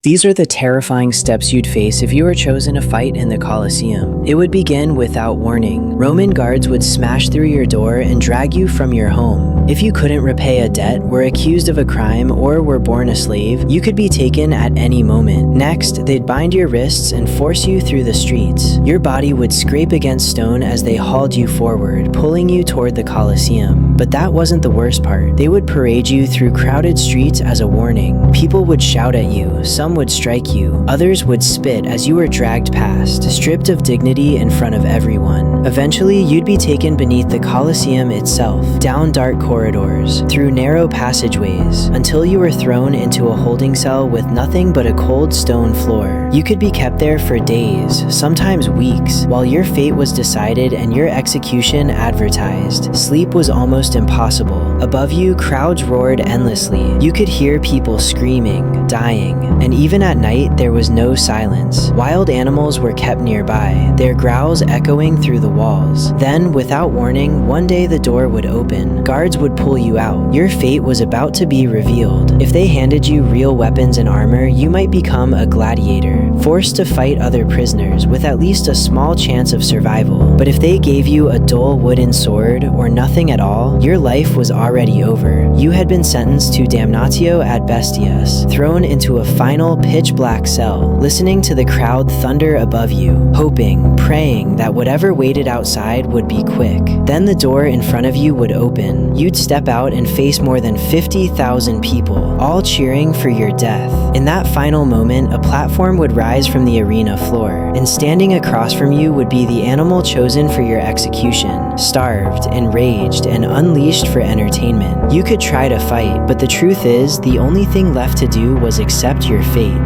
These are the terrifying steps you'd face if you were chosen to fight in the Colosseum. It would begin without warning. Roman guards would smash through your door and drag you from your home. If you couldn't repay a debt, were accused of a crime, or were born a slave, you could be taken at any moment. Next, they'd bind your wrists and force you through the streets. Your body would scrape against stone as they hauled you forward, pulling you toward the Colosseum. But that wasn't the worst part. They would parade you through crowded streets as a warning. People would shout at you, some would strike you, others would spit as you were dragged past, stripped of dignity in front of everyone. Eventually, you'd be taken beneath the Colosseum itself, down dark corridors, through narrow passageways, until you were thrown into a holding cell with nothing but a cold stone floor. You could be kept there for days, sometimes weeks, while your fate was decided and your execution advertised. Sleep was almost impossible. Above you, crowds roared endlessly. You could hear people screaming, dying, and even at night, there was no silence. Wild animals were kept nearby, their growls echoing through the walls. Then, without warning, one day the door would open. Guards would pull you out. Your fate was about to be revealed. If they handed you real weapons and armor, you might become a gladiator, forced to fight other prisoners with at least a small chance of survival. But if they gave you a dull wooden sword or nothing at all, your life was already over. You had been sentenced to damnatio ad bestias, thrown into a final pitch-black cell, listening to the crowd thunder above you, hoping, praying that whatever waited outside would be quick. Then the door in front of you would open. You'd step out and face more than 50,000 people, all cheering for your death. In that final moment, a platform would rise from the arena floor, and standing across from you would be the animal chosen for your execution, starved, enraged, and unleashed for entertainment. You could try to fight, but the truth is, the only thing left to do was accept your fate.